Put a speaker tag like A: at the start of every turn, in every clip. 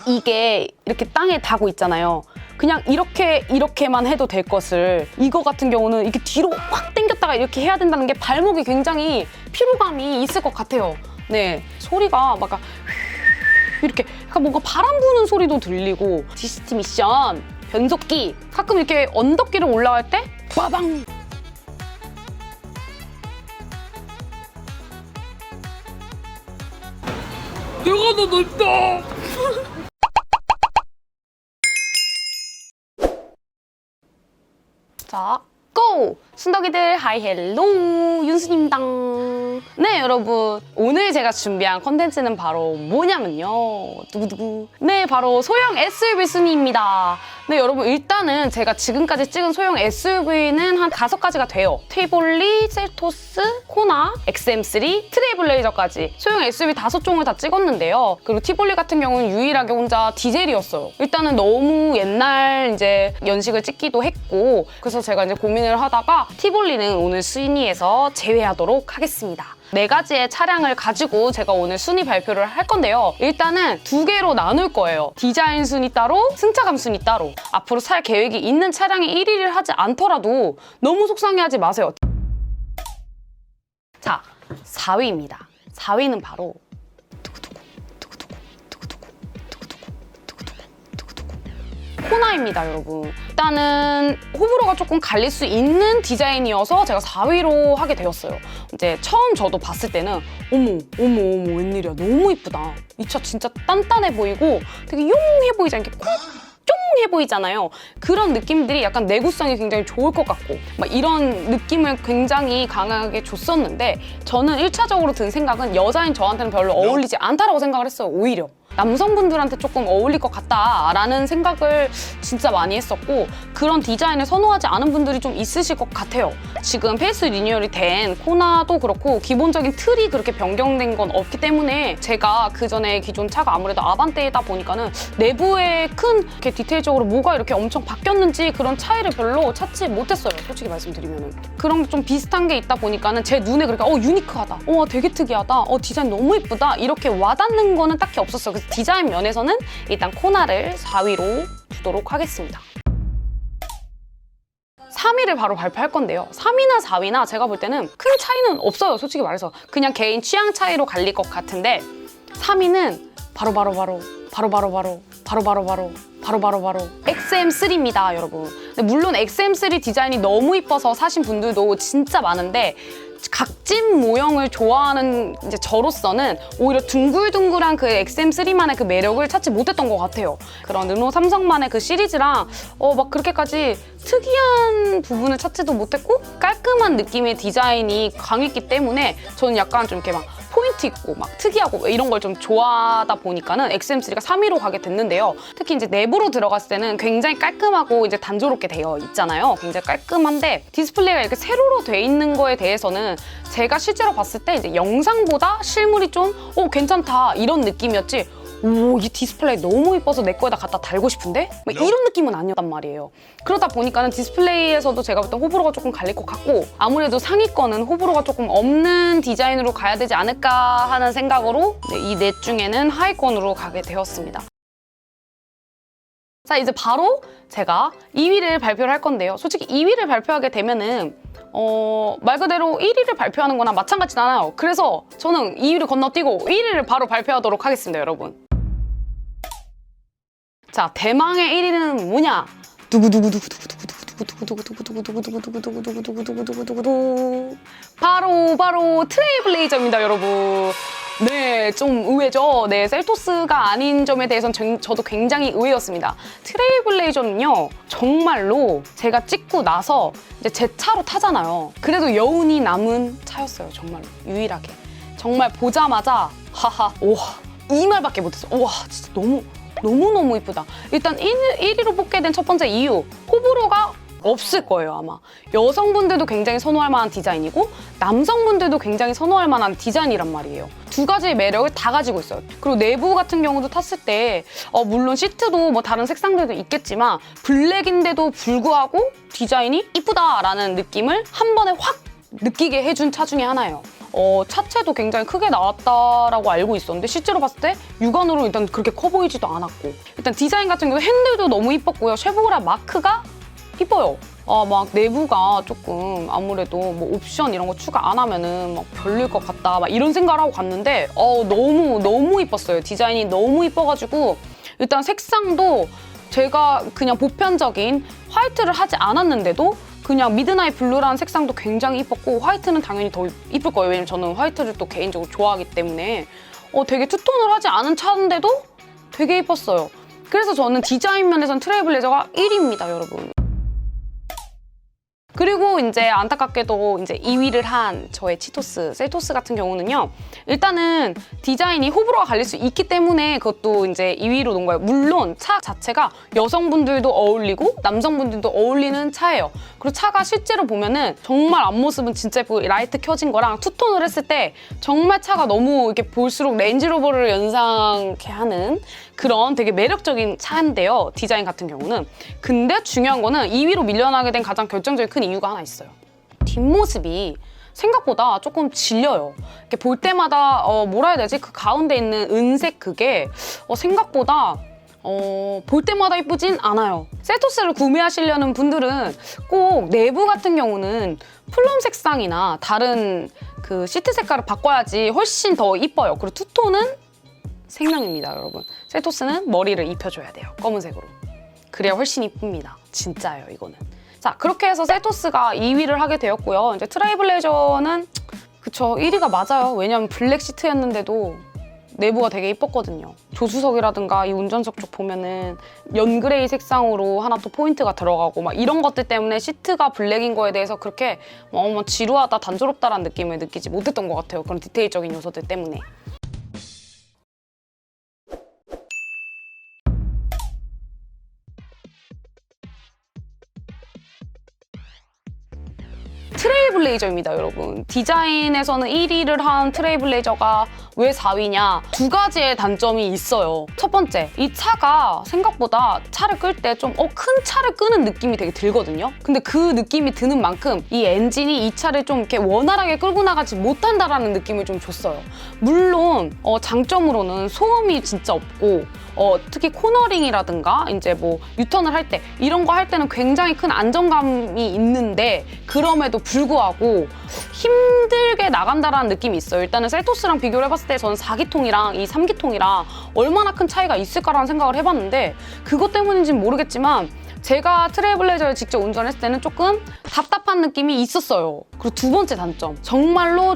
A: 이게 이렇게 땅에 닿고 있잖아요. 그냥 이렇게만 해도 될 것을 이거 같은 경우는 이렇게 뒤로 확 당겼다가 이렇게 해야 된다는 게 발목이 굉장히 피로감이 있을 것 같아요. 네, 소리가 막 이렇게 약간 뭔가 바람 부는 소리도 들리고 DCT 미션 변속기 가끔 이렇게 언덕길을 올라갈 때 빠방 내가 더 넓다. 자, 고! 순덕이들 하이 헬로 윤수입니다. 네, 여러분 오늘 제가 준비한 컨텐츠는 바로 뭐냐면요. 두구두구. 네, 바로 소형 SUV 순위입니다. 네, 여러분 일단은 제가 지금까지 찍은 소형 SUV는 한 5가지가 돼요. 티볼리, 셀토스, 코나, XM3, 트레일블레이저까지 소형 SUV 5종을 다 찍었는데요. 그리고 티볼리 같은 경우는 유일하게 혼자 디젤이었어요. 일단은 너무 옛날 이제 연식을 찍기도 했고 그래서 제가 이제 고민을 하다가 티볼리는 오늘 순위에서 제외하도록 하겠습니다. 4가지의 차량을 가지고 제가 오늘 순위 발표를 할 건데요. 일단은 2개로 나눌 거예요. 디자인 순위 따로, 승차감 순위 따로. 앞으로 살 계획이 있는 차량이 1위를 하지 않더라도 너무 속상해하지 마세요. 자, 4위입니다. 4위는 바로 코나입니다, 여러분. 일단은 호불호가 조금 갈릴 수 있는 디자인이어서 제가 4위로 하게 되었어요. 이제 처음 저도 봤을 때는 어머 웬일이야, 너무 이쁘다. 이 차 진짜 단단해 보이고 되게 용해 보이지 않게 쫑해 보이잖아요. 그런 느낌들이 약간 내구성이 굉장히 좋을 것 같고 막 이런 느낌을 굉장히 강하게 줬었는데 저는 1차적으로 든 생각은 여자인 저한테는 별로 어울리지 않다라고 생각을 했어요. 오히려 남성분들한테 조금 어울릴 것 같다라는 생각을 진짜 많이 했었고 그런 디자인을 선호하지 않은 분들이 좀 있으실 것 같아요. 지금 페이스 리뉴얼이 된 코나도 그렇고 기본적인 틀이 그렇게 변경된 건 없기 때문에 제가 그전에 기존 차가 아무래도 아반떼이다 보니까는 내부에 큰 이렇게 디테일적으로 뭐가 이렇게 엄청 바뀌었는지 그런 차이를 별로 찾지 못했어요. 솔직히 말씀드리면은. 그런 게 좀 비슷한 게 있다 보니까는 제 눈에 그렇게 유니크하다, 되게 특이하다, 디자인 너무 이쁘다 이렇게 와닿는 거는 딱히 없었어요. 그래서 디자인 면에서는 일단 코나를 4위로 두도록 하겠습니다. 3위를 바로 발표할 건데요. 3위나 4위나 제가 볼 때는 큰 차이는 없어요. 솔직히 말해서. 그냥 개인 취향 차이로 갈릴 것 같은데 3위는 바로 XM3입니다, 여러분. 근데 물론 XM3 디자인이 너무 이뻐서 사신 분들도 진짜 많은데 각진 모형을 좋아하는 이제 저로서는 오히려 둥글둥글한 그 XM3만의 그 매력을 찾지 못했던 것 같아요. 그런 르노 삼성만의 그 시리즈랑 막 그렇게까지 특이한 부분을 찾지도 못했고 깔끔한 느낌의 디자인이 강했기 때문에 저는 약간 좀 이렇게 막 포인트 있고 막 특이하고 이런 걸 좀 좋아하다 보니까는 XM3가 3위로 가게 됐는데요. 특히 이제 내부로 들어갔을 때는 굉장히 깔끔하고 이제 단조롭게 되어 있잖아요. 굉장히 깔끔한데 디스플레이가 이렇게 세로로 돼 있는 거에 대해서는 제가 실제로 봤을 때 이제 영상보다 실물이 좀 괜찮다 이런 느낌이었지. 이 디스플레이 너무 이뻐서 내 거에다 갖다 달고 싶은데? 막 이런 느낌은 아니었단 말이에요. 그러다 보니까는 디스플레이에서도 제가 볼 때 호불호가 조금 갈릴 것 같고 아무래도 상위권은 호불호가 조금 없는 디자인으로 가야 되지 않을까 하는 생각으로 이 넷 중에는 하위권으로 가게 되었습니다. 자, 이제 바로 제가 2위를 발표를 할 건데요. 솔직히 2위를 발표하게 되면은 말 그대로 1위를 발표하는 거나 마찬가지잖아요. 그래서 저는 2위를 건너뛰고 1위를 바로 발표하도록 하겠습니다, 여러분. 자, 대망의 1위는 뭐냐? 바로 트레일블레이저입니다, 여러분. 네, 좀 의외죠. 네, 셀토스가 아닌 점에 대해서는 저도 굉장히 의외였습니다. 트레일블레이저는요, 정말로 제가 찍고 나서 이제 제 차로 타잖아요. 그래도 여운이 남은 차였어요, 정말로. 유일하게. 정말 보자마자 우와, 이 말밖에 못했어요. 우와, 진짜 너무너무 이쁘다. 일단 1위로 뽑게 된 첫 번째 이유, 호불호가 없을 거예요, 아마. 여성분들도 굉장히 선호할 만한 디자인이고 남성분들도 굉장히 선호할 만한 디자인이란 말이에요. 2가지의 매력을 다 가지고 있어요. 그리고 내부 같은 경우도 탔을 때 물론 시트도 뭐 다른 색상들도 있겠지만 블랙인데도 불구하고 디자인이 이쁘다라는 느낌을 한 번에 확 느끼게 해준 차 중에 하나예요. 차체도 굉장히 크게 나왔다라고 알고 있었는데 실제로 봤을 때 육안으로 일단 그렇게 커 보이지도 않았고 일단 디자인 같은 경우 핸들도 너무 이뻤고요. 쉐보그라 마크가 이뻐요. 막 내부가 조금 아무래도 뭐 옵션 이런 거 추가 안 하면은 막 별로일 것 같다 막 이런 생각을 하고 갔는데 너무 이뻤어요. 디자인이 너무 이뻐가지고 일단 색상도 제가 그냥 보편적인 화이트를 하지 않았는데도 그냥 미드나잇 블루라는 색상도 굉장히 이뻤고 화이트는 당연히 더 이쁠 거예요. 왜냐면 저는 화이트를 또 개인적으로 좋아하기 때문에 되게 투톤을 하지 않은 차인데도 되게 이뻤어요. 그래서 저는 디자인 면에서는 트레일블레이저가 1위입니다, 여러분. 그리고 이제 안타깝게도 이제 2위를 한 저의 치토스, 셀토스 같은 경우는요. 일단은 디자인이 호불호가 갈릴 수 있기 때문에 그것도 이제 2위로 놓은 거예요. 물론 차 자체가 여성분들도 어울리고 남성분들도 어울리는 차예요. 그리고 차가 실제로 보면은 정말 앞모습은 진짜 예쁘고 라이트 켜진 거랑 투톤을 했을 때 정말 차가 너무 이렇게 볼수록 렌즈로버를 연상케 하는 그런 되게 매력적인 차인데요. 디자인 같은 경우는. 근데 중요한 거는 2위로 밀려나게 된 가장 결정적인 큰 이유가 하나 있어요. 뒷모습이 생각보다 조금 질려요. 이렇게 볼 때마다 뭐라 해야 되지? 그 가운데 있는 은색 그게 생각보다 볼 때마다 이쁘진 않아요. 셀토스를 구매하시려는 분들은 꼭 내부 같은 경우는 플럼 색상이나 다른 그 시트 색깔을 바꿔야지 훨씬 더 이뻐요. 그리고 투톤은 생명입니다, 여러분. 셀토스는 머리를 입혀줘야 돼요, 검은색으로. 그래야 훨씬 이쁩니다. 진짜예요, 이거는. 자, 그렇게 해서 셀토스가 2위를 하게 되었고요. 이제 트레일블레이저는 그쵸, 1위가 맞아요. 왜냐면 블랙 시트였는데도 내부가 되게 이뻤거든요. 조수석이라든가 이 운전석 쪽 보면은 연그레이 색상으로 하나 또 포인트가 들어가고 막 이런 것들 때문에 시트가 블랙인 거에 대해서 그렇게 지루하다, 단조롭다라는 느낌을 느끼지 못했던 것 같아요. 그런 디테일적인 요소들 때문에. 트레일블레이저입니다, 여러분. 디자인에서는 1위를 한 트레일블레이저가 왜 4위냐? 두 가지의 단점이 있어요. 첫 번째, 이 차가 생각보다 차를 끌 때 좀 큰 차를 끄는 느낌이 되게 들거든요. 근데 그 느낌이 드는 만큼 이 엔진이 이 차를 좀 이렇게 원활하게 끌고 나가지 못한다라는 느낌을 좀 줬어요. 물론 장점으로는 소음이 진짜 없고 특히 코너링이라든가 이제 뭐 유턴을 할 때 이런 거 할 때는 굉장히 큰 안정감이 있는데 그럼에도 불구하고 힘들게 나간다라는 느낌이 있어요. 일단은 셀토스랑 비교를 해봤을 때 저는 4기통이랑 이 3기통이랑 얼마나 큰 차이가 있을까라는 생각을 해봤는데 그것 때문인지는 모르겠지만 제가 트레일블레이저를 직접 운전했을 때는 조금 답답한 느낌이 있었어요. 그리고 두 번째 단점, 정말로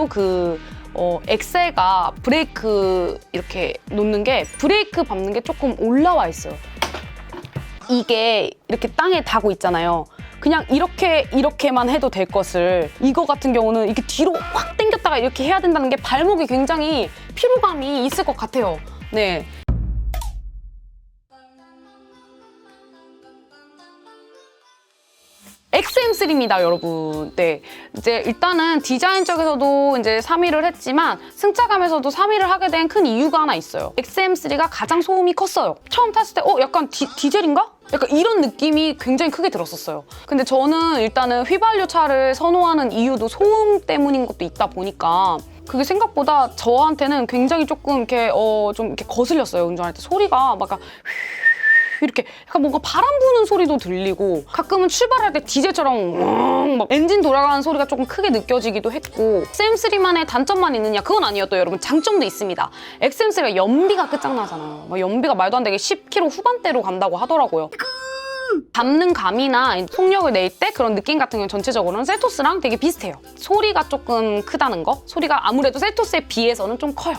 A: 그 엑셀가 브레이크 이렇게 놓는 게 브레이크 밟는 게 조금 올라와 있어요. 이게 이렇게 땅에 닿고 있잖아요. 그냥 이렇게만 해도 될 것을 이거 같은 경우는 이렇게 뒤로 확 당겼다가 이렇게 해야 된다는 게 발목이 굉장히 피로감이 있을 것 같아요. 네. XM3입니다, 여러분. 네. 이제 일단은 디자인 쪽에서도 이제 3위를 했지만 승차감에서도 3위를 하게 된 큰 이유가 하나 있어요. XM3가 가장 소음이 컸어요. 처음 탔을 때 약간 디젤인가? 약간 이런 느낌이 굉장히 크게 들었었어요. 근데 저는 일단은 휘발유 차를 선호하는 이유도 소음 때문인 것도 있다 보니까 그게 생각보다 저한테는 굉장히 조금 이렇게 좀 이렇게 거슬렸어요. 운전할 때 소리가 막 이렇게 약간 뭔가 바람 부는 소리도 들리고 가끔은 출발할 때 디젤처럼 막 엔진 돌아가는 소리가 조금 크게 느껴지기도 했고 XM3만의 단점만 있느냐? 그건 아니에요. 또 여러분 장점도 있습니다. XM3가 연비가 끝장나잖아요. 막 연비가 말도 안 되게 10km 후반대로 간다고 하더라고요. 밟는 감이나 속력을 낼 때 그런 느낌 같은 경우는 전체적으로는 셀토스랑 되게 비슷해요. 소리가 조금 크다는 거? 소리가 아무래도 셀토스에 비해서는 좀 커요.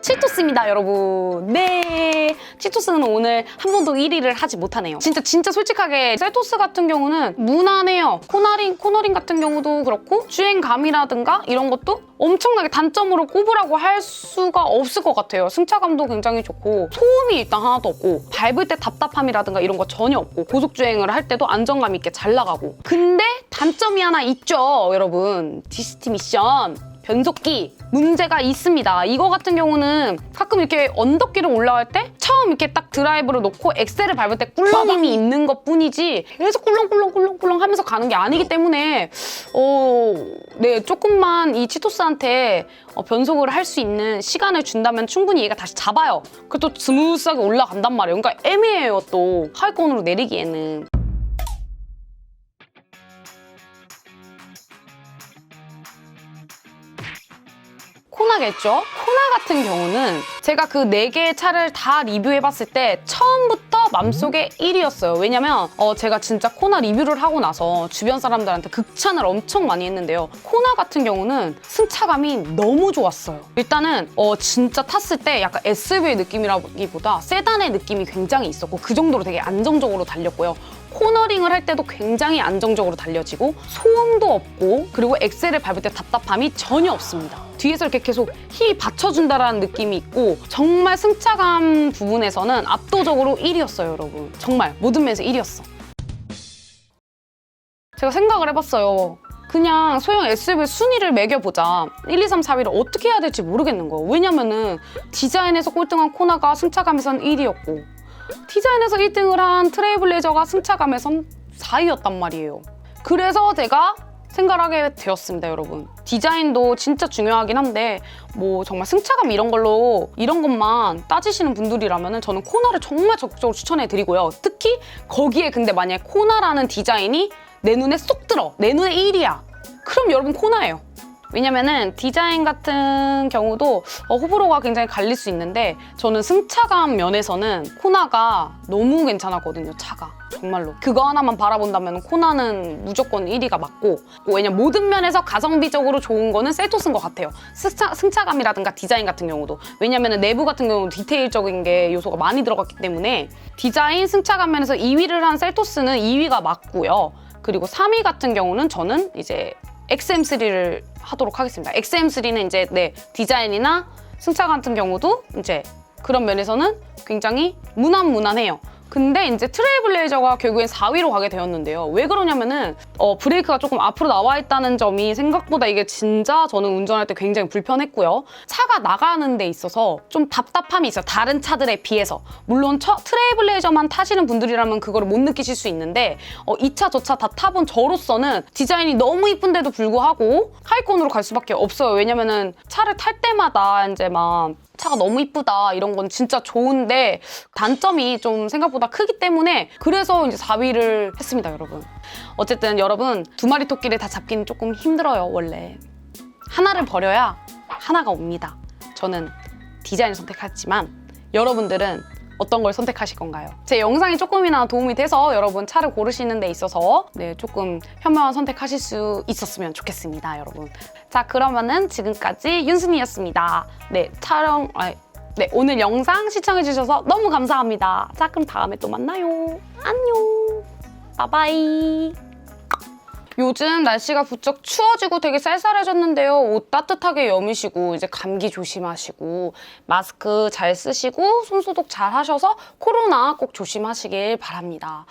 A: 치토스입니다, 여러분. 네, 치토스는 오늘 한 번도 1위를 하지 못하네요. 진짜 솔직하게 셀토스 같은 경우는 무난해요. 코너링 같은 경우도 그렇고 주행감이라든가 이런 것도 엄청나게 단점으로 꼽으라고 할 수가 없을 것 같아요. 승차감도 굉장히 좋고 소음이 일단 하나도 없고 밟을 때 답답함이라든가 이런 거 전혀 없고 고속주행을 할 때도 안정감 있게 잘 나가고 근데 단점이 하나 있죠, 여러분. 디스트 미션. 변속기 문제가 있습니다. 이거 같은 경우는 가끔 이렇게 언덕길을 올라갈 때 처음 이렇게 딱 드라이브를 놓고 엑셀을 밟을 때 꿀렁임이 있는 것 뿐이지 계속 꿀렁꿀렁꿀렁꿀렁 하면서 가는 게 아니기 때문에 네, 조금만 이 치토스한테 변속을 할 수 있는 시간을 준다면 충분히 얘가 다시 잡아요. 그리고 또 스무스하게 올라간단 말이에요. 그러니까 애매해요. 또 하위권으로 내리기에는. 코나겠죠? 코나 같은 경우는 제가 그 4개의 차를 다 리뷰해봤을 때 처음부터 맘속에 1위였어요. 왜냐면 제가 진짜 코나 리뷰를 하고 나서 주변 사람들한테 극찬을 엄청 많이 했는데요. 코나 같은 경우는 승차감이 너무 좋았어요. 일단은 진짜 탔을 때 약간 SUV의 느낌이라기보다 세단의 느낌이 굉장히 있었고 그 정도로 되게 안정적으로 달렸고요. 코너링을 할 때도 굉장히 안정적으로 달려지고 소음도 없고 그리고 엑셀을 밟을 때 답답함이 전혀 없습니다. 뒤에서 이렇게 계속 힘이 받쳐준다라는 느낌이 있고 정말 승차감 부분에서는 압도적으로 1위였어요, 여러분. 정말 모든 면에서 1위였어. 제가 생각을 해봤어요. 그냥 소형 SUV 순위를 매겨보자. 1, 2, 3, 4위를 어떻게 해야 될지 모르겠는 거예요. 왜냐면은 디자인에서 꼴등한 코나가 승차감에선 1위였고 디자인에서 1등을 한 트레일블레이저가 승차감에선 4위였단 말이에요. 그래서 제가 생각을 하게 되었습니다, 여러분. 디자인도 진짜 중요하긴 한데 뭐 정말 승차감 이런 것만 따지시는 분들이라면 저는 코나를 정말 적극적으로 추천해드리고요. 특히 거기에 근데 만약에 코나라는 디자인이 내 눈에 쏙 들어, 내 눈에 1위야. 그럼 여러분 코나예요. 왜냐면은 디자인 같은 경우도 호불호가 굉장히 갈릴 수 있는데 저는 승차감 면에서는 코나가 너무 괜찮았거든요, 차가. 정말로. 그거 하나만 바라본다면 코나는 무조건 1위가 맞고 왜냐면 모든 면에서 가성비적으로 좋은 거는 셀토스인 것 같아요. 승차감이라든가 디자인 같은 경우도. 왜냐면은 내부 같은 경우는 디테일적인 게 요소가 많이 들어갔기 때문에 디자인, 승차감 면에서 2위를 한 셀토스는 2위가 맞고요. 그리고 3위 같은 경우는 저는 이제 XM3를 하도록 하겠습니다. XM3는 이제 디자인이나 승차 같은 경우도 이제 그런 면에서는 굉장히 무난무난해요. 근데 이제 트레일블레이저가 결국엔 4위로 가게 되었는데요. 왜 그러냐면은 브레이크가 조금 앞으로 나와 있다는 점이 생각보다 이게 진짜 저는 운전할 때 굉장히 불편했고요. 차가 나가는 데 있어서 좀 답답함이 있어요. 다른 차들에 비해서. 물론 트레일블레이저만 타시는 분들이라면 그거를 못 느끼실 수 있는데 이 차 저 차 다 타본 저로서는 디자인이 너무 이쁜데도 불구하고 하위권으로 갈 수밖에 없어요. 왜냐면은 차를 탈 때마다 이제 막 차가 너무 이쁘다 이런 건 진짜 좋은데 단점이 좀 생각보다 크기 때문에 그래서 이제 4위를 했습니다, 여러분. 어쨌든 여러분 2마리 토끼를 다 잡기는 조금 힘들어요, 원래. 하나를 버려야 하나가 옵니다. 저는 디자인을 선택했지만 여러분들은 어떤 걸 선택하실 건가요? 제 영상이 조금이나 도움이 돼서 여러분 차를 고르시는 데 있어서 조금 현명한 선택하실 수 있었으면 좋겠습니다, 여러분. 자, 그러면은 지금까지 윤순이었습니다. 오늘 영상 시청해주셔서 너무 감사합니다. 자, 그럼 다음에 또 만나요. 안녕. 바이바이. 요즘 날씨가 부쩍 추워지고 되게 쌀쌀해졌는데요. 옷 따뜻하게 여미시고 이제 감기 조심하시고 마스크 잘 쓰시고 손소독 잘 하셔서 코로나 꼭 조심하시길 바랍니다.